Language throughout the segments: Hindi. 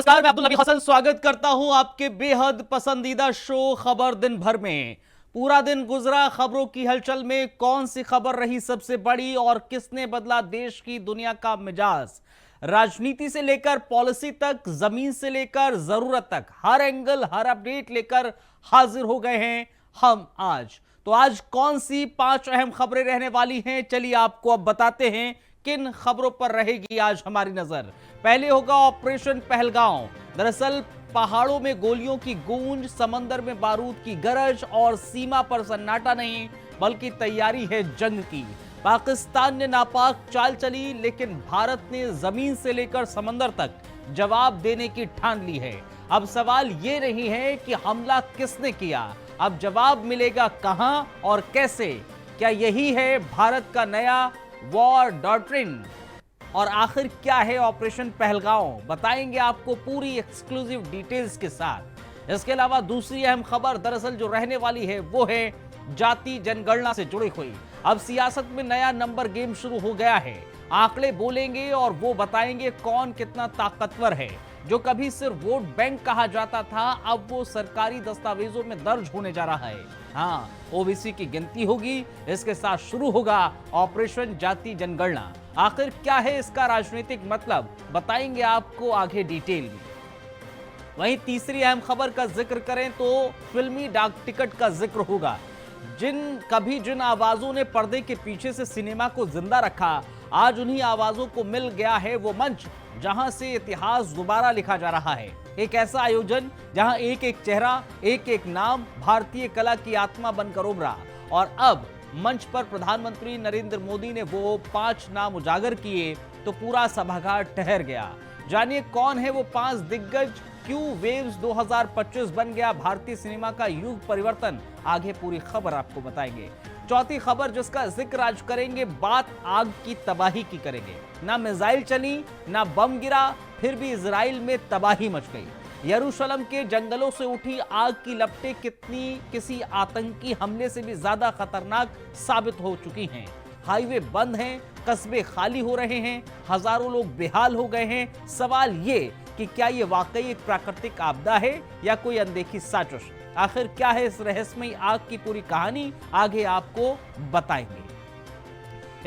नमस्कार, मैं अब्दुल नबी हसन स्वागत करता हूं आपके बेहद पसंदीदा शो खबर दिन भर में। पूरा दिन गुजरा खबरों की हलचल में, कौन सी खबर रही सबसे बड़ी और किसने बदला देश की दुनिया का मिजाज। राजनीति से लेकर पॉलिसी तक, जमीन से लेकर जरूरत तक, हर एंगल हर अपडेट लेकर हाजिर हो गए हैं हम आज। तो आज कौन सी 5 अहम खबरें रहने वाली हैं, चलिए आपको अब बताते हैं किन खबरों पर रहेगी आज हमारी नजर। पहले होगा ऑपरेशन पहलगांव। दरअसल पहाड़ों में गोलियों की गूंज, समंदर में बारूद की गरज और सीमा पर सन्नाटा नहीं बल्कि तैयारी है जंग की। पाकिस्तान ने नापाक चाल चली, लेकिन भारत ने जमीन से लेकर समंदर तक जवाब देने की ठान ली है। अब सवाल ये नहीं है कि हमला किसने किया, अब जवाब मिलेगा कहां और कैसे। क्या यही है भारत का नया वॉर डॉक्ट्रिन? और आखिर क्या है ऑपरेशन पहलगांव, बताएंगे आपको पूरी एक्सक्लूसिव डिटेल्स के साथ। इसके अलावा दूसरी अहम खबर दरअसल जो रहने वाली है वो है जाति जनगणना से जुड़ी हुई। अब सियासत में नया नंबर गेम शुरू हो गया है। आंकड़े बोलेंगे और वो बताएंगे कौन कितना ताकतवर है। जो कभी सिर्फ वोट बैंक कहा जाता था, अब वो सरकारी दस्तावेजों में दर्ज होने जा रहा है। हाँ, ओबीसी की गिनती होगी, इसके साथ शुरू होगा ऑपरेशन जाति जनगणना। आखिर क्या है इसका राजनीतिक मतलब, बताएंगे आपको आगे डिटेल में। वहीं तीसरी अहम खबर का जिक्र करें तो फिल्मी डाक टिकट का जिक्र होगा। जिन आवाजों ने पर्दे के पीछे से सिनेमा को जिंदा रखा, आज उन्हीं आवाजों को मिल गया है वो मंच जहां से इतिहास दोबारा लिखा जा रहा है। एक ऐसा आयोजन जहां एक एक चेहरा, एक एक नाम भारतीय कला की आत्मा बनकर उभरा। और अब मंच पर प्रधानमंत्री नरेंद्र मोदी ने वो 5 नाम उजागर किए तो पूरा सभागार ठहर गया। जानिए कौन है वो 5 दिग्गज, क्यों वेव्स 2025 बन गया भारतीय सिनेमा का युग परिवर्तन। आगे पूरी खबर आपको बताएंगे। चौथी खबर जिसका जिक्र आज करेंगे, बात आग की तबाही की करेंगे। ना मिसाइल चली, ना बम गिरा, फिर भी इजराइल में तबाही मच गई। यरूशलेम के जंगलों से उठी आग की लपटें किसी आतंकी हमले से भी ज्यादा खतरनाक साबित हो चुकी हैं। हाईवे बंद हैं, कस्बे खाली हो रहे हैं, हजारों लोग बेहाल हो गए हैं। सवाल ये कि क्या ये वाकई एक प्राकृतिक आपदा है या कोई अनदेखी साजिश। आखिर क्या है इस रहस्यमयी आग की पूरी कहानी, आगे आपको बताएंगे।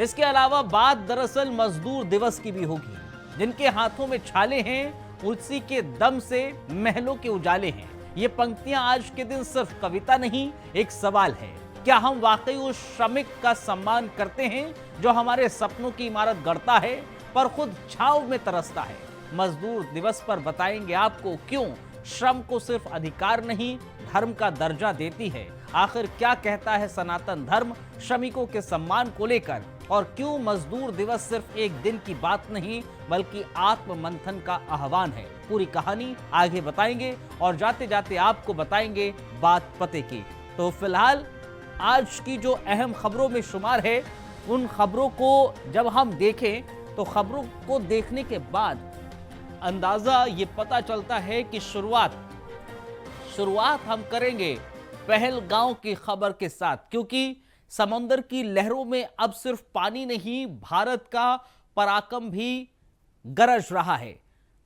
इसके अलावा बात दरअसल मजदूर दिवस की भी होगी। जिनके हाथों में छाले हैं, उसी के दम से महलों के उजाले हैं। ये पंक्तियां आज के दिन सिर्फ कविता नहीं, एक सवाल है। क्या हम वाकई उस श्रमिक का सम्मान करते हैं जो हमारे सपनों की इमारत गढ़ता है पर खुद छांव में तरसता है। मजदूर दिवस पर बताएंगे आपको क्यों श्रम को सिर्फ अधिकार नहीं, धर्म का दर्जा देती है। आखिर क्या कहता है सनातन धर्म श्रमिकों के सम्मान को लेकर, और क्यों मजदूर दिवस सिर्फ एक दिन की बात नहीं बल्कि आत्म मंथन का आह्वान है। पूरी कहानी आगे बताएंगे और जाते जाते आपको बताएंगे बात पते की। तो फिलहाल आज की जो अहम खबरों में शुमार है, उन खबरों को जब हम देखें तो खबरों को देखने के बाद अंदाजा ये पता चलता है कि शुरुआत हम करेंगे पहलगांव की खबर के साथ, क्योंकि समंदर की लहरों में अब सिर्फ पानी नहीं, भारत का पराक्रम भी गरज रहा है।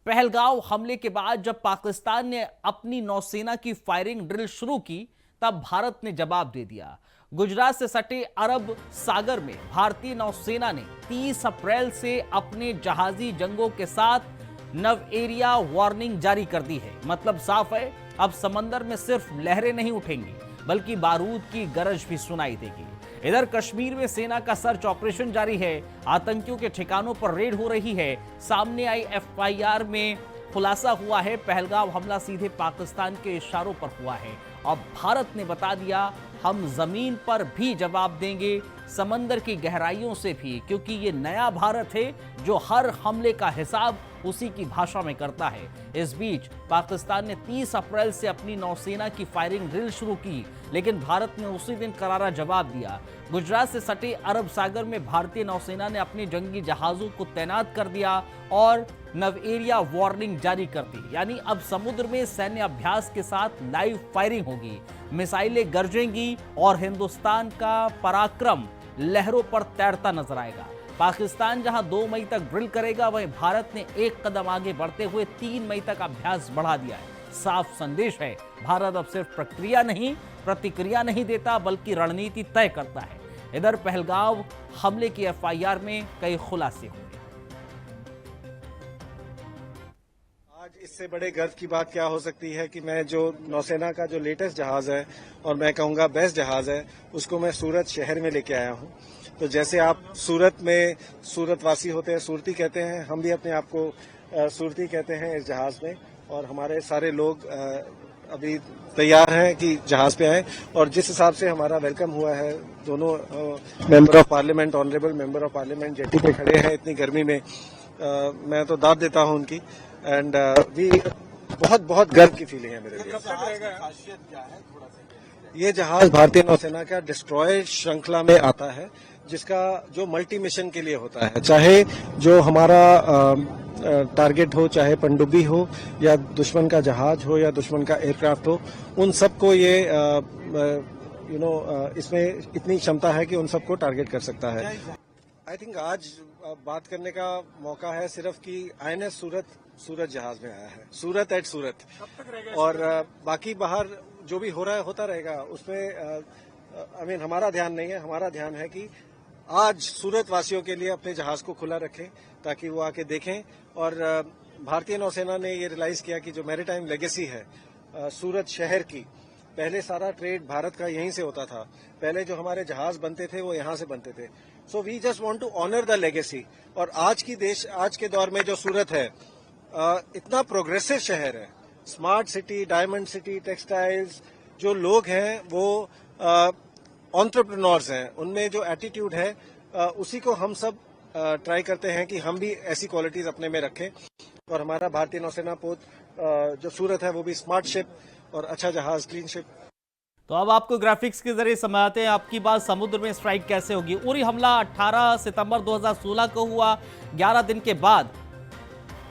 पहलगांव हमले के बाद जब पाकिस्तान ने अपनी नौसेना की फायरिंग ड्रिल शुरू की, तब भारत ने जवाब दे दिया। गुजरात से सटे अरब सागर में भारतीय नौसेना ने 30 अप्रैल से अपने जहाजी जंगों के साथ नव एरिया वार्निंग जारी कर दी है। मतलब साफ है, अब समंदर में सिर्फ लहरें नहीं उठेंगी बल्कि बारूद की गरज भी सुनाई देगी। इधर कश्मीर में सेना का सर्च ऑपरेशन जारी है। आतंकियों के ठिकानों पर रेड हो रही है। सामने आई एफआईआर में खुलासा हुआ है, पहलगांव हमला सीधे पाकिस्तान के इशारों पर हुआ है। अब भारत ने बता दिया, हम जमीन पर भी जवाब देंगे, समंदर की गहराइयों से भी, क्योंकि ये नया भारत है जो हर हमले का हिसाब उसी की भाषा में करता है। इस बीच पाकिस्तान ने 30 अप्रैल से अपनी नौसेना की फायरिंग ड्रिल शुरू की, लेकिन भारत ने उसी दिन करारा जवाब दिया। गुजरात से सटे अरब सागर में भारतीय नौसेना ने अपने जंगी जहाजों को तैनात कर दिया और नव एरिया वार्निंग जारी कर दी। यानी अब समुद्र में सैन्य अभ्यास के साथ लाइव फायरिंग होगी, मिसाइलें गरजेंगी और हिंदुस्तान का पराक्रम लहरों पर तैरता नजर आएगा। पाकिस्तान जहां 2 मई तक ड्रिल करेगा, वहीं भारत ने एक कदम आगे बढ़ते हुए 3 मई तक अभ्यास बढ़ा दिया है। साफ संदेश है, भारत अब सिर्फ प्रक्रिया नहीं, प्रतिक्रिया नहीं देता, बल्कि रणनीति तय करता है। इधर पहलगाम हमले की एफआईआर में कई खुलासे हुए। आज इससे बड़े गर्व की बात क्या हो सकती है कि मैं जो नौसेना का जो लेटेस्ट जहाज है और मैं कहूँगा बेस्ट जहाज है, उसको मैं सूरत शहर में लेके आया हूँ। तो जैसे आप सूरत में सूरतवासी होते हैं, सूरती कहते हैं, हम भी अपने आप को सूरती कहते हैं इस जहाज में। और हमारे सारे लोग अभी तैयार हैं कि जहाज पे आए। और जिस हिसाब से हमारा वेलकम हुआ है, दोनों member of parliament, honourable member of parliament jetty पे खड़े हैं इतनी गर्मी में, मैं तो दाद देता हूं उनकी। एंड भी बहुत गर्व की फीलिंग है मेरे लिए। खासियत क्या है, थोड़ा सा ये जहाज भारतीय नौसेना का डिस्ट्रॉयर श्रृंखला में आता है, जिसका जो मल्टी मिशन के लिए होता है। चाहे जो हमारा टारगेट हो, चाहे पनडुब्बी हो या दुश्मन का जहाज हो या दुश्मन का एयरक्राफ्ट हो, उन सबको ये इसमें इतनी क्षमता है कि उन सबको टारगेट कर सकता है। आई थिंक आज बात करने का मौका है सिर्फ कि आईएनएस सूरत जहाज में आया है, सूरत एट सूरत। और बाकी बाहर जो भी हो रहा है होता रहेगा, उसमें हमारा ध्यान नहीं है। हमारा ध्यान है कि आज सूरत वासियों के लिए अपने जहाज को खुला रखें ताकि वो आके देखें। और भारतीय नौसेना ने ये रियलाइज किया कि जो मैरीटाइम लेगेसी है सूरत शहर की, पहले सारा ट्रेड भारत का यहीं से होता था, पहले जो हमारे जहाज बनते थे वो यहाँ से बनते थे। So we just want to honour the legacy. और आज के दौर में जो सूरत है, इतना प्रोग्रेसिव शहर है, smart city, diamond city, textiles, जो लोग हैं वो एंटरप्रेन्योर्स हैं, उनमें जो एटीट्यूड है उसी को हम सब ट्राई करते हैं कि हम भी ऐसी क्वालिटीज अपने में रखें। और हमारा भारतीय नौसेना पोत जो सूरत है वो भी स्मार्ट शिप और अच्छा जहाज, क्लीन शिप। तो अब आपको ग्राफिक्स के जरिए समझाते हैं आपकी बात समुद्र में स्ट्राइक कैसे होगी। उरी हमला 18 सितंबर 2016 को हुआ। 11 दिन के बाद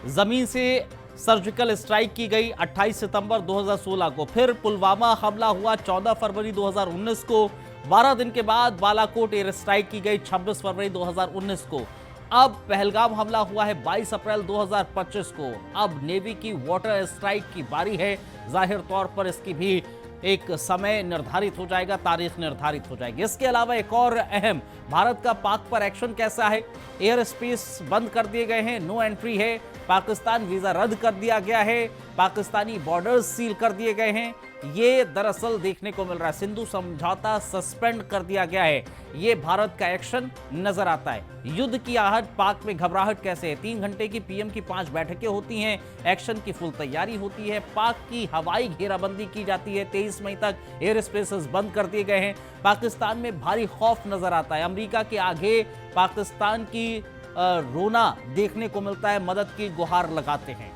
जमीन से सर्जिकल स्ट्राइक की गई 28 सितंबर 2016 को। फिर पुलवामा हमला हुआ 14 फरवरी 2019 को। 12 दिन के बाद बालाकोट एयर स्ट्राइक की गई 26 फरवरी 2019 को। अब पहलगाम हमला हुआ है 22 अप्रैल 2025 को। अब नेवी की वाटर स्ट्राइक की बारी है। जाहिर तौर पर इसकी भी एक समय निर्धारित हो जाएगा, तारीख निर्धारित हो जाएगी। इसके अलावा एक और अहम, भारत का पाक पर एक्शन कैसा है। एयर स्पेस बंद कर दिए गए हैं, नो एंट्री है। पाकिस्तान वीजा रद्द कर दिया गया है, पाकिस्तानी बॉर्डर्स सील कर दिए गए हैं। ये दरअसल देखने को मिल रहा है, सिंधु समझौता सस्पेंड कर दिया गया है। ये भारत का एक्शन नजर आता है। युद्ध की आहट, पाक में घबराहट कैसे है। 3 घंटे की पीएम की 5 बैठकें होती हैं, एक्शन की फुल तैयारी होती है। पाक की हवाई घेराबंदी की जाती है, 23 मई तक एयर स्पेसेस बंद कर दिए गए हैं। पाकिस्तान में भारी खौफ नजर आता है। अमेरिका के आगे पाकिस्तान की रोना देखने को मिलता है, मदद की गुहार लगाते हैं।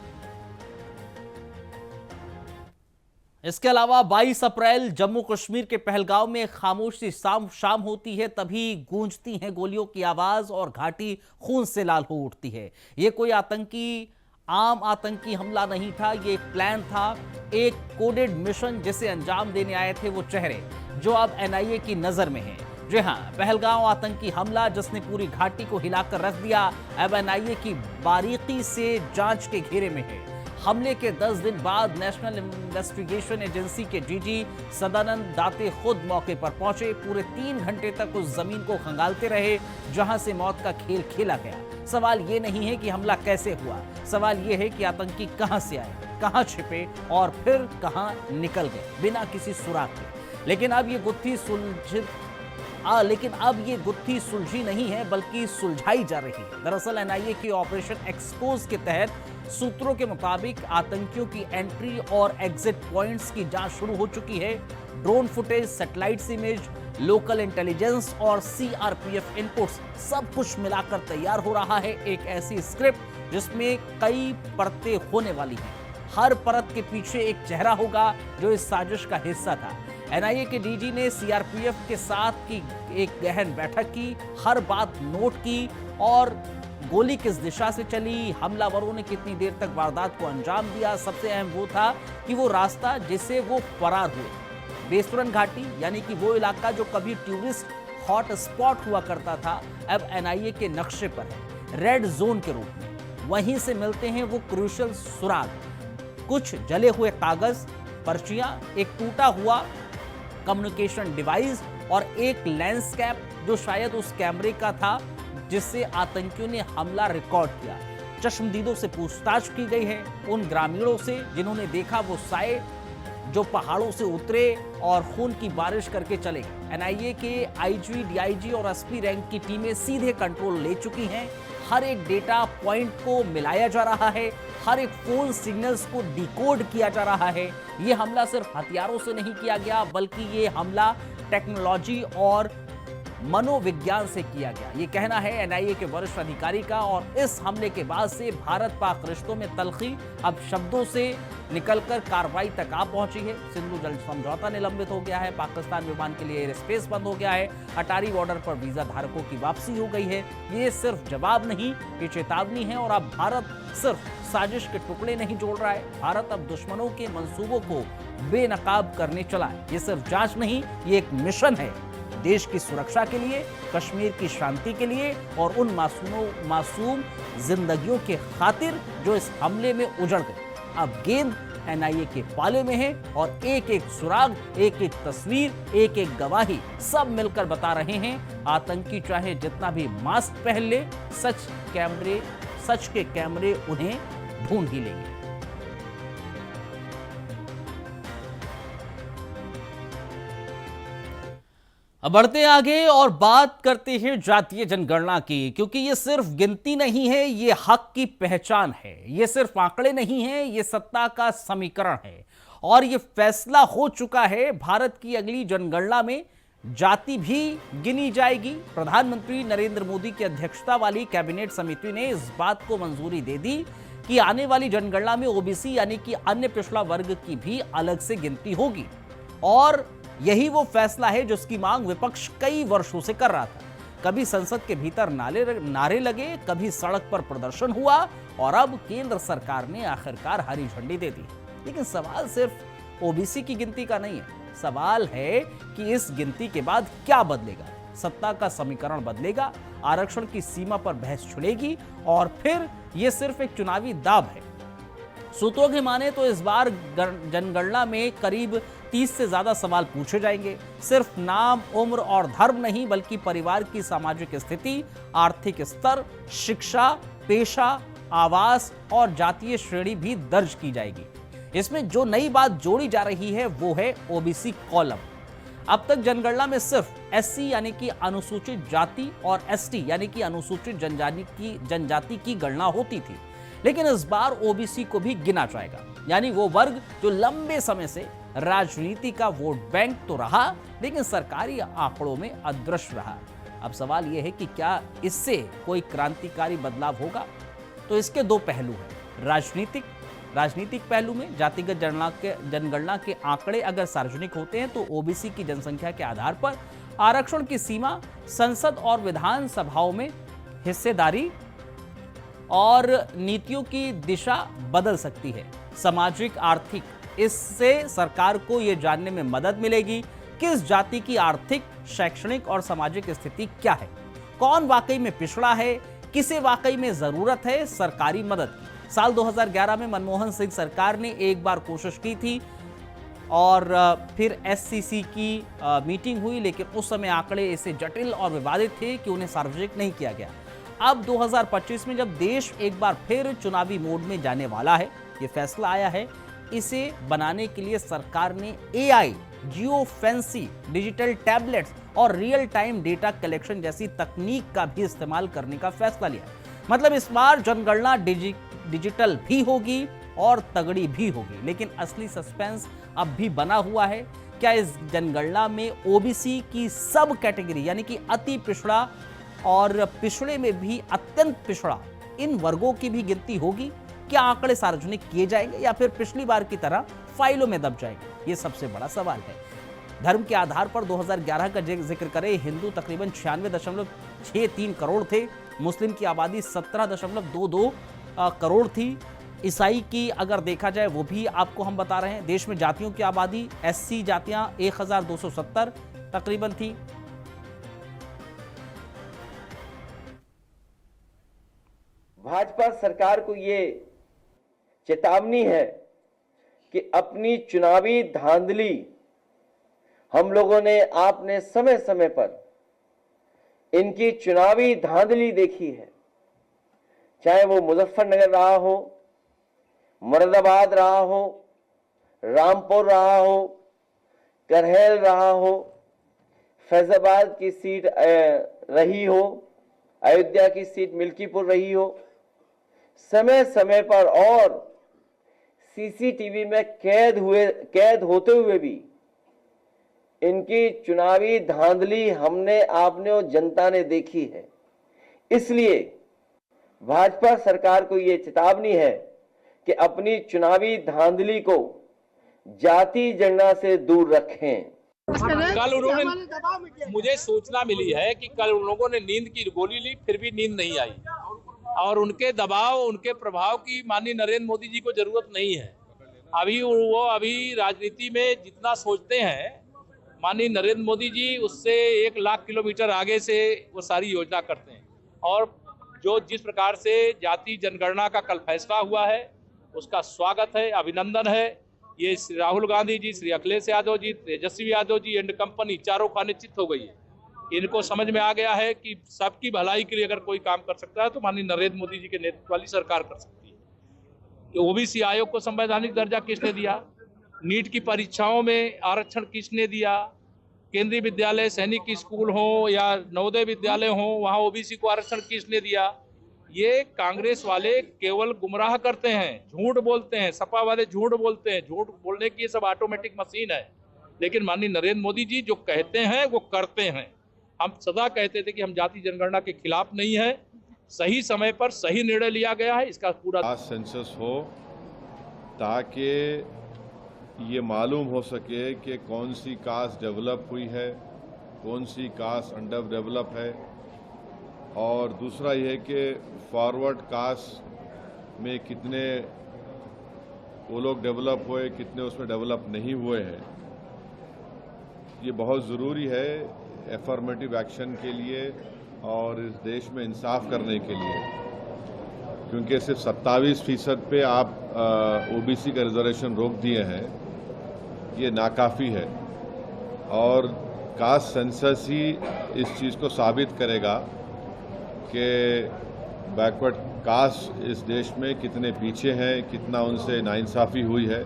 इसके अलावा 22 अप्रैल जम्मू कश्मीर के पहलगाम में खामोशी शाम होती है, तभी गूंजती हैं गोलियों की आवाज और घाटी खून से लाल हो उठती है। यह कोई आम आतंकी हमला नहीं था, ये एक प्लान था, एक कोडेड मिशन जिसे अंजाम देने आए थे वो चेहरे जो अब एनआईए की नजर में हैं। जी हां, पहलगाम आतंकी हमला जिसने पूरी घाटी को हिलाकर रख दिया, अब एनआईए की बारीकी से जांच के घेरे में है। हमले के 10 दिन बाद नेशनल इन्वेस्टिगेशन एजेंसी के डीजी सदानंद दाते खुद मौके पर पहुंचे। पूरे 3 घंटे तक उस जमीन को खंगालते रहे जहां से मौत का खेल खेला गया। सवाल ये नहीं है कि हमला कैसे हुआ, सवाल ये है कि आतंकी कहां से आए, कहां छिपे और फिर कहां निकल गए बिना किसी सुराग के। लेकिन अब ये गुत्थी सुलझी नहीं है, बल्कि सुलझाई जा रही है। दरअसल एनआईए की ऑपरेशन एक्सपोज के तहत सूत्रों के मुताबिक आतंकियों की एंट्री और एग्जिट पॉइंट्स की जांच शुरू हो चुकी है। Drone footage, satellite image, local intelligence और सीआरपीएफ इनपुट्स सब कुछ मिलाकर तैयार हो रहा है एक ऐसी स्क्रिप्ट जिसमें कई परतें होने वाली हैं। हर परत के पीछे एक चेहरा होगा जो इस साजिश का हिस्सा था। एनआईए के डीजी ने सीआरपीएफ के साथ की एक गहन बैठक की, हर बात नोट की और गोली किस दिशा से चली, हमलावरों ने कितनी देर तक वारदात को अंजाम दिया। सबसे अहम वो था कि वो रास्ता जिससे वो फरार हुए, बेसुरन घाटी, यानी कि वो इलाका जो कभी टूरिस्ट हॉट स्पॉट हुआ करता था, अब एनआईए के नक्शे पर है, रेड जोन के रूप में। वहीं से मिलते हैं वो क्रूशियल सुराग, कुछ जले हुए कागज, पर्चियां, एक टूटा हुआ कम्युनिकेशन डिवाइस और एक लेंस कैप जो शायद उस कैमरे का था जिससे आतंकियों ने हमला रिकॉर्ड किया। चश्मदीदों से पूछताछ की गई है, उन ग्रामीणों से जिन्होंने देखा वो साए जो पहाड़ों से उतरे और खून की बारिश करके चले। एनआईए के आईजी, डीआईजी और एसपी रैंक की टीमें सीधे कंट्रोल ले चुकी हैं। हर एक डेटा पॉइंट को मिलाया जा रहा है, हर एक फोन सिग्नल्स को डिकोड किया जा रहा है। ये हमला सिर्फ हथियारों से नहीं किया गया, बल्कि ये हमला टेक्नोलॉजी और मनोविज्ञान से किया गया, ये कहना है एनआईए के वरिष्ठ अधिकारी का। और इस हमले के बाद से भारत पाक रिश्तों में तलखी अब शब्दों से निकलकर कार्रवाई तक आ पहुंची है। सिंधु जल समझौता निलंबित हो गया है, पाकिस्तान विमान के लिए एयर स्पेस बंद हो गया है, अटारी बॉर्डर पर वीजा धारकों की वापसी हो गई है। ये सिर्फ जवाब नहीं, ये चेतावनी है। और अब भारत सिर्फ साजिश के टुकड़े नहीं जोड़ रहा है, भारत अब दुश्मनों के मंसूबों को बेनकाब करने चला है। ये सिर्फ जांच नहीं, ये एक मिशन है देश की सुरक्षा के लिए, कश्मीर की शांति के लिए और उन मासूम जिंदगियों के खातिर जो इस हमले में उजड़ गए। अब गेंद एनआईए के पाले में है और एक एक सुराग, एक एक तस्वीर, एक एक गवाही सब मिलकर बता रहे हैं आतंकी चाहे जितना भी मास्क पहन ले, सच के कैमरे उन्हें ढूंढ ही लेंगे। अब बढ़ते आगे और बात करते हैं जातीय जनगणना की, क्योंकि ये सिर्फ गिनती नहीं है, ये हक की पहचान है। ये सिर्फ आंकड़े नहीं है, ये सत्ता का समीकरण है। और ये फैसला हो चुका है, भारत की अगली जनगणना में जाति भी गिनी जाएगी। प्रधानमंत्री नरेंद्र मोदी की अध्यक्षता वाली कैबिनेट समिति ने इस बात को मंजूरी दे दी कि आने वाली जनगणना में ओबीसी यानी कि अन्य पिछड़ा वर्ग की भी अलग से गिनती होगी। और यही वो फैसला है जिसकी मांग विपक्ष कई वर्षों से कर रहा था। कभी संसद के भीतर नारे लगे, कभी सड़क पर प्रदर्शन हुआ और अब केंद्र सरकार ने आखिरकार हरी झंडी दे दी। लेकिन सवाल सिर्फ ओबीसी की गिनती का नहीं है, सवाल है कि इस गिनती के बाद क्या बदलेगा। सत्ता का समीकरण बदलेगा, आरक्षण की सीमा पर बहस छिड़ेगी और फिर यह सिर्फ एक चुनावी दाव है। सूत्रों की माने तो इस बार जनगणना में करीब 30 से ज्यादा सवाल पूछे जाएंगे। सिर्फ नाम, उम्र और धर्म नहीं, बल्कि परिवार की सामाजिक स्थिति, आर्थिक स्तर, शिक्षा, पेशा, आवास और जातीय श्रेणी भी दर्ज की जाएगी। इसमें जो नई बात जोड़ी जा रही है वो है ओबीसी कॉलम। अब तक जनगणना में सिर्फ एससी यानी कि अनुसूचित जाति और एसटी यानी कि अनुसूचित जनजाति की गणना होती थी, लेकिन इस बार ओबीसी को भी गिना जाएगा। यानी वो वर्ग जो लंबे समय से राजनीति का वोट बैंक तो रहा, लेकिन सरकारी आंकड़ों में अदृश्य रहा। अब सवाल यह है कि क्या इससे कोई क्रांतिकारी बदलाव होगा? तो इसके दो पहलू हैं। राजनीतिक पहलू में जातिगत जनगणना के आंकड़े अगर सार्वजनिक होते हैं तो ओबीसी की जनसंख्या के आधार पर आरक्षण की सीमा, संसद और विधान सभाओं में हिस्सेदारी और नीतियों की दिशा बदल सकती है। सामाजिक, आर्थिक, इससे सरकार को यह जानने में मदद मिलेगी किस जाति की आर्थिक, शैक्षणिक और सामाजिक स्थिति क्या है, कौन वाकई में पिछड़ा है, किसे वाकई में जरूरत है सरकारी मदद की। साल 2011 में मनमोहन सिंह सरकार ने एक बार कोशिश की थी और फिर एससीसी की मीटिंग हुई, लेकिन उस समय आंकड़े ऐसे जटिल और विवादित थे कि उन्हें सार्वजनिक नहीं किया गया। अब 2025 में जब देश एक बार फिर चुनावी मोड में जाने वाला है, ये फैसला आया है, इसे बनाने के लिए सरकार ने एआई, जियो फेंसी, डिजिटल टैबलेट्स और रियल टाइम डेटा कलेक्शन जैसी तकनीक का भी इस्तेमाल करने का फैसला लिया। मतलब इस बार जनगणना डिजिटल भी होगी और तगड़ी भी होगी। लेकिन असली सस्पेंस अब भी बना हुआ है। क्या इस जनगणना में ओबीसी की सब कैटेगरी यानी कि अति पिछड़ा और पिछड़े में भी अत्यंत पिछड़ा, इन वर्गों की भी गिनती होगी? क्या आंकड़े सार्वजनिक किए जाएंगे या फिर पिछली बार की तरह फाइलों में दब जाएंगे? ये सबसे बड़ा सवाल है। धर्म के आधार पर 2011 का जिक्र करें, हिंदू तकरीबन 96.63 करोड़ थे, मुस्लिम की आबादी 17.22 करोड़ थी, ईसाई की अगर देखा जाए वो भी आपको हम बता रहे हैं। देश में जातियों की आबादी, एससी जातियां 1270 तकरीबन थी, भाजपा सरकार को ये चेतावनी है कि अपनी चुनावी धांधली हम लोगों ने आपने समय समय पर इनकी चुनावी धांधली देखी है, चाहे वो मुजफ्फरनगर रहा हो, मुरादाबाद रहा हो, रामपुर रहा हो, करहल रहा हो, फैजाबाद की सीट रही हो, अयोध्या की सीट मिल्कीपुर रही हो, समय समय पर और सीसीटीवी में कैद होते हुए भी इनकी चुनावी धांधली हमने, आपने और जनता ने देखी है। इसलिए भाजपा सरकार को यह चेतावनी है कि अपनी चुनावी धांधली को जाति जनगणना से दूर रखें। कल उन्होंने, मुझे सूचना मिली है कि कल उन लोगों ने नींद की गोली ली, फिर भी नींद नहीं आई, और उनके दबाव, उनके प्रभाव की माननीय नरेंद्र मोदी जी को जरूरत नहीं है। अभी राजनीति में जितना सोचते हैं माननीय नरेंद्र मोदी जी, उससे 1 लाख किलोमीटर आगे से वो सारी योजना करते हैं। और जो जिस प्रकार से जाति जनगणना का कल फैसला हुआ है उसका स्वागत है, अभिनंदन है। ये श्री राहुल गांधी जी, श्री अखिलेश यादव जी, तेजस्वी यादव जी एंड कंपनी चारों खाने चित हो गई है। इनको समझ में आ गया है कि सबकी भलाई के लिए अगर कोई काम कर सकता है तो माननीय नरेंद्र मोदी जी के नेतृत्व वाली सरकार कर सकती है। ओबीसी आयोग को संवैधानिक दर्जा किसने दिया? नीट की परीक्षाओं में आरक्षण किसने दिया? केंद्रीय विद्यालय, सैनिक स्कूल हो या नवोदय विद्यालय हो, वहां ओबीसी को आरक्षण किसने दिया? ये कांग्रेस वाले केवल गुमराह करते हैं, झूठ बोलते हैं, सपा वाले झूठ बोलते हैं। झूठ बोलने की ये सब ऑटोमेटिक मशीन है, लेकिन माननीय नरेंद्र मोदी जी जो कहते हैं वो करते हैं। हम सदा कहते थे कि हम जाति जनगणना के खिलाफ नहीं है, सही समय पर सही निर्णय लिया गया है। इसका पूरा सेंसस हो ताकि ये मालूम हो सके कि कौन सी कास्ट डेवलप हुई है, कौन सी कास्ट अंडर डेवलप है, और दूसरा यह है कि फॉरवर्ड कास्ट में कितने वो लोग डेवलप हुए, कितने उसमें डेवलप नहीं हुए हैं। ये बहुत ज़रूरी है एफर्मेटिव एक्शन के लिए और इस देश में इंसाफ करने के लिए, क्योंकि सिर्फ 27% पे आप ओबीसी का रिजर्वेशन रोक दिए हैं, ये नाकाफ़ी है। और कास्ट सेंसस ही इस चीज़ को साबित करेगा कि बैकवर्ड कास्ट इस देश में कितने पीछे हैं, कितना उनसे नाइंसाफ़ी हुई है।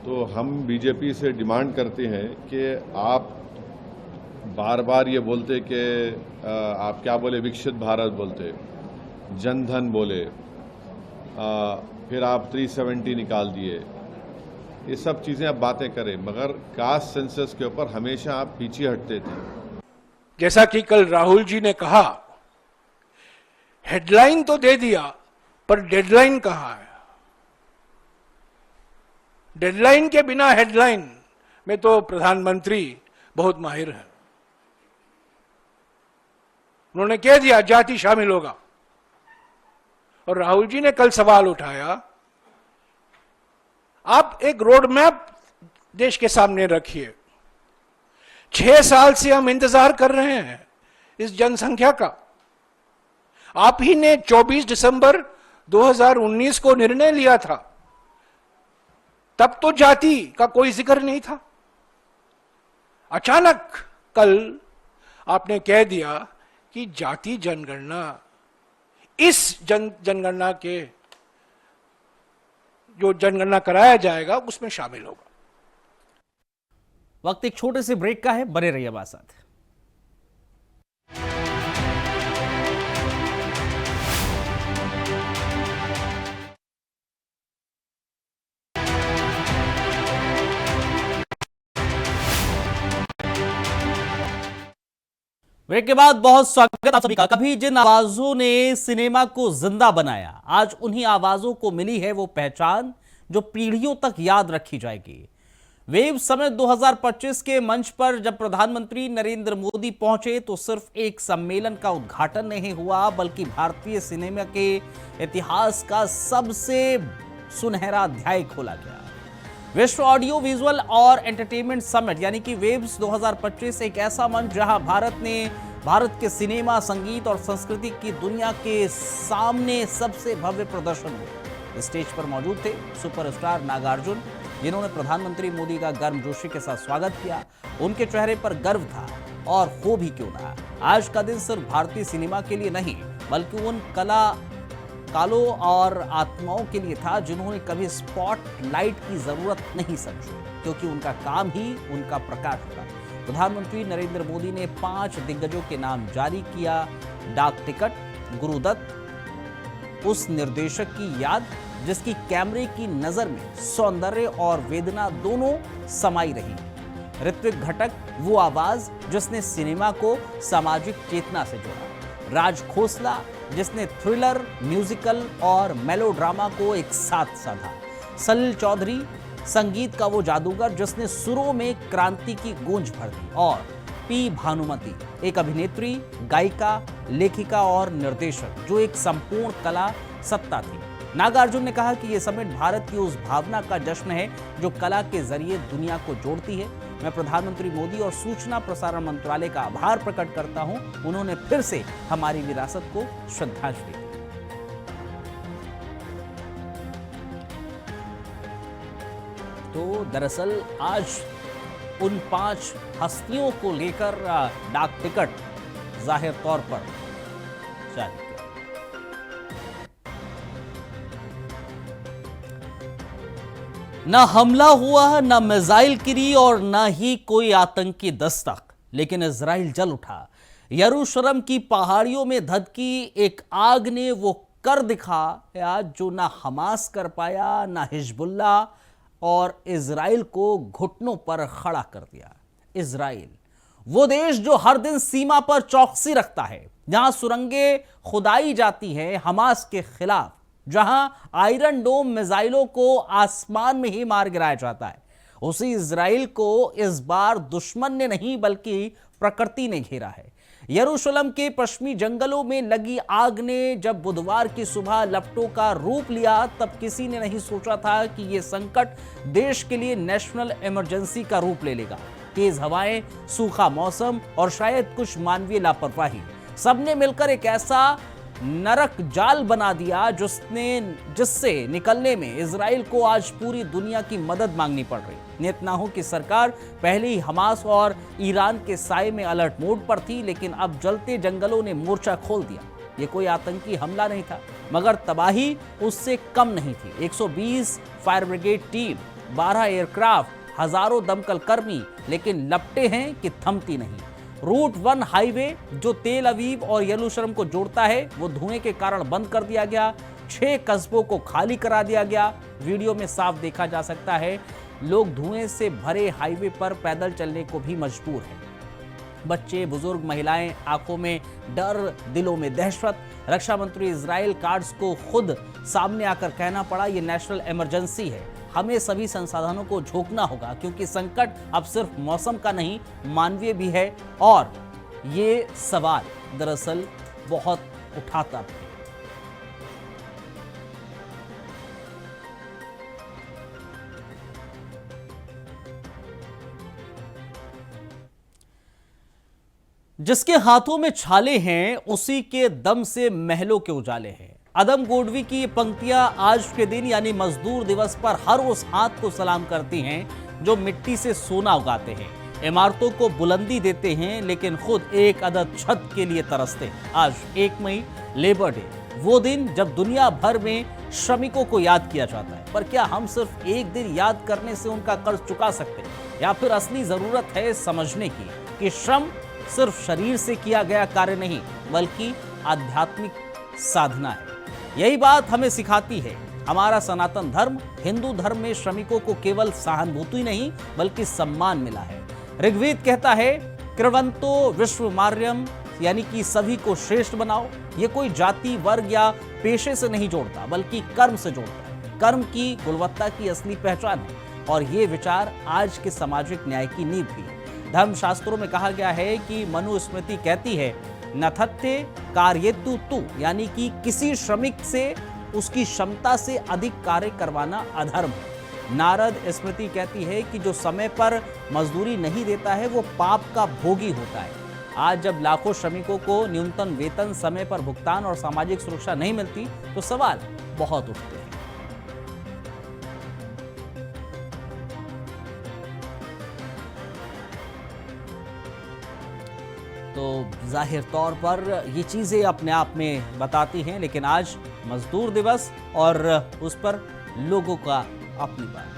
तो हम बीजेपी से डिमांड करते हैं कि आप बार बार ये बोलते कि आप क्या बोले, विकसित भारत बोलते, जनधन बोले, फिर आप 370 निकाल दिए, ये सब चीज़ें आप बातें करें, मगर कास्ट सेंसस के ऊपर हमेशा आप पीछे हटते थे। जैसा कि कल राहुल जी ने कहा, हेडलाइन तो दे दिया पर डेडलाइन कहाँ है? डेडलाइन के बिना हेडलाइन में तो प्रधानमंत्री बहुत माहिर हैं। उन्होंने कह दिया जाति शामिल होगा, और राहुल जी ने कल सवाल उठाया, आप एक रोड मैप देश के सामने रखिए। 6 साल से हम इंतजार कर रहे हैं इस जनसंख्या का। आप ही ने 24 दिसंबर 2019 को निर्णय लिया था, तब तो जाति का कोई जिक्र नहीं था। अचानक कल आपने कह दिया कि जाति जनगणना इस जनगणना के जो जनगणना कराया जाएगा उसमें शामिल होगा। वक्त एक छोटे से ब्रेक का है, बने रहिए हमारे साथ। ब्रेक के बाद बहुत स्वागत आप सभी का। कभी जिन आवाजों ने सिनेमा को जिंदा बनाया, आज उन्हीं आवाजों को मिली है वो पहचान जो पीढ़ियों तक याद रखी जाएगी। वेव समिट 2025 के मंच पर जब प्रधानमंत्री नरेंद्र मोदी पहुंचे तो सिर्फ एक सम्मेलन का उद्घाटन नहीं हुआ, बल्कि भारतीय सिनेमा के इतिहास का सबसे सुनहरा अध्याय खोला गया। विश्व ऑडियो विजुअल और एंटरटेनमेंट समिट यानी कि वेव्स 2025 एक ऐसा मंच जहां भारत ने भारत के सिनेमा, संगीत और संस्कृति की दुनिया के सामने सबसे भव्य प्रदर्शन हुए। स्टेज पर मौजूद थे सुपरस्टार नागार्जुन, जिन्होंने प्रधानमंत्री मोदी का गर्मजोशी के साथ स्वागत किया। उनके चेहरे पर गर्व था और हो भी क्यों ना। आज का दिन सिर्फ भारतीय सिनेमा के लिए नहीं, बल्कि उन कलाकारों और आत्माओं के लिए था जिन्होंने कभी स्पॉटलाइट की जरूरत नहीं समझी, क्योंकि उनका काम ही उनका प्रकाश था। प्रधानमंत्री नरेंद्र मोदी ने 5 दिग्गजों के नाम जारी किया। डाक टिकट, गुरुदत्त, उस निर्देशक की याद जिसकी कैमरे की नजर में सौंदर्य और वेदना दोनों समाई रही। ऋत्विक घटक, वो आवाज जिसने सिनेमा को सामाजिक चेतना से जोड़ा। राज खोसला, जिसने थ्रिलर, म्यूजिकल और मेलोड्रामा को एक साथ साधा। सलील चौधरी, संगीत का वो जादूगर जिसने सुरों में क्रांति की गूंज भर दी। और पी भानुमति, एक अभिनेत्री, गायिका, लेखिका और निर्देशक जो एक संपूर्ण कला सत्ता थी। नागार्जुन ने कहा कि यह समिट भारत की उस भावना का जश्न है जो कला के जरिए दुनिया को जोड़ती है। मैं प्रधानमंत्री मोदी और सूचना प्रसारण मंत्रालय का आभार प्रकट करता हूं, उन्होंने फिर से हमारी विरासत को श्रद्धांजलि दी। तो दरअसल आज उन 5 हस्तियों को लेकर डाक टिकट जाहिर तौर पर जारी किया। न हमला हुआ, न मिसाइल गिरी और न ही कोई आतंकी दस्तक, लेकिन इजराइल जल उठा। यरूशलेम की पहाड़ियों में धधकी एक आग ने वो कर दिखाया जो ना हमास कर पाया, ना हिजबुल्ला, और इजराइल को घुटनों पर खड़ा कर दिया। इजराइल, वो देश जो हर दिन सीमा पर चौकसी रखता है, जहां सुरंगें खुदाई जाती हैं हमास के खिलाफ, जहां आयरन डोम मिसाइलों को आसमान में ही मार गिराया जाता है, उसी इजराइल को इस बार दुश्मन ने नहीं बल्कि प्रकृति ने घेरा है। यरूशलेम के पश्चिमी जंगलों में लगी आग ने जब बुधवार की सुबह लपटों का रूप लिया, तब किसी ने नहीं सोचा था कि यह संकट देश के लिए नेशनल इमरजेंसी का रूप ले लेगा। तेज हवाएं, सूखा मौसम और शायद कुछ मानवीय लापरवाही, सबने मिलकर एक ऐसा नरक जाल बना दिया जिससे निकलने में इजराइल को आज पूरी दुनिया की मदद मांगनी पड़ रही। नेतन्याहू की सरकार पहले ही हमास और ईरान के साए में अलर्ट मोड पर थी, लेकिन अब जलते जंगलों ने मोर्चा खोल दिया। ये कोई आतंकी हमला नहीं था, मगर तबाही उससे कम नहीं थी। 120 फायर ब्रिगेड टीम, 12 एयरक्राफ्ट, हजारों दमकल कर्मी, लेकिन लपटे हैं कि थमती नहीं। रूट 1 हाईवे जो तेल अवीव और यरूशलेम को जोड़ता है, वो धुएं के कारण बंद कर दिया गया। 6 कस्बों को खाली करा दिया गया। वीडियो में साफ देखा जा सकता है, लोग धुएं से भरे हाईवे पर पैदल चलने को भी मजबूर हैं। बच्चे, बुजुर्ग, महिलाएं, आंखों में डर, दिलों में दहशत। रक्षा मंत्री इजराइल कार्ड्स को खुद सामने आकर कहना पड़ा, ये नेशनल इमरजेंसी है, हमें सभी संसाधनों को झोंकना होगा, क्योंकि संकट अब सिर्फ मौसम का नहीं, मानवीय भी है। और ये सवाल दरअसल बहुत उठाता है। जिसके हाथों में छाले हैं, उसी के दम से महलों के उजाले हैं। अदम गोडवी की ये पंक्तियां आज के दिन यानी मजदूर दिवस पर हर उस हाथ को सलाम करती हैं जो मिट्टी से सोना उगाते हैं, इमारतों को बुलंदी देते हैं, लेकिन खुद एक अदद छत के लिए तरसते हैं। आज 1 मई लेबर डे, वो दिन जब दुनिया भर में श्रमिकों को याद किया जाता है। पर क्या हम सिर्फ एक दिन याद करने से उनका कर्ज चुका सकते हैं, या फिर असली जरूरत है समझने की कि श्रम सिर्फ शरीर से किया गया कार्य नहीं, बल्कि आध्यात्मिक साधना है। यही बात हमें सिखाती है हमारा सनातन धर्म। हिंदू धर्म में श्रमिकों को केवल सहानुभूति नहीं बल्कि सम्मान मिला है। ऋग्वेद कहता है, कृवंतो विश्वमार्यम, यानी कि सभी को श्रेष्ठ बनाओ। ये कोई जाति, वर्ग या पेशे से नहीं जोड़ता, बल्कि कर्म से जोड़ता है। कर्म की गुणवत्ता की असली पहचान है, और ये विचार आज के सामाजिक न्याय की नींव भी है। धर्मशास्त्रों में कहा गया है कि मनुस्मृति कहती है, नथत्ते कार्येतु तु, यानी कि किसी श्रमिक से उसकी क्षमता से अधिक कार्य करवाना अधर्म है। नारद स्मृति कहती है कि जो समय पर मजदूरी नहीं देता है वो पाप का भोगी होता है। आज जब लाखों श्रमिकों को न्यूनतम वेतन, समय पर भुगतान और सामाजिक सुरक्षा नहीं मिलती तो सवाल बहुत उठते हैं। तो जाहिर तौर पर ये चीजें अपने आप में बताती हैं, लेकिन आज मजदूर दिवस और उस पर लोगों का अपनी बात।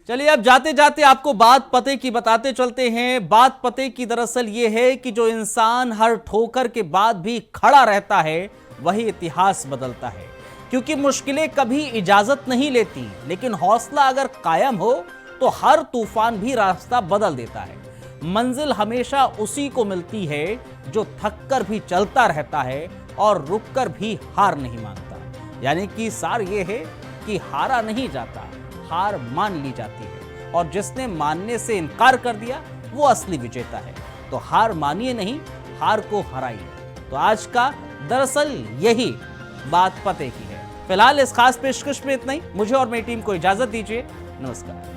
चलिए अब जाते जाते आपको बात पते की बताते चलते हैं। बात पते की दरअसल ये है कि जो इंसान हर ठोकर के बाद भी खड़ा रहता है वही इतिहास बदलता है, क्योंकि मुश्किलें कभी इजाजत नहीं लेती, लेकिन हौसला अगर कायम हो तो हर तूफान भी रास्ता बदल देता है। मंजिल हमेशा उसी को मिलती है जो थककर भी चलता रहता है और रुककर भी हार नहीं मानता। यानी कि सार ये है कि हारा नहीं जाता, हार मान ली जाती है, और जिसने मानने से इनकार कर दिया वो असली विजेता है। तो हार मानिए नहीं, हार को हराइए। तो आज का दरअसल यही बात पते की है। फिलहाल इस खास पेशकश में इतना ही। मुझे और मेरी टीम को इजाजत दीजिए। नमस्कार।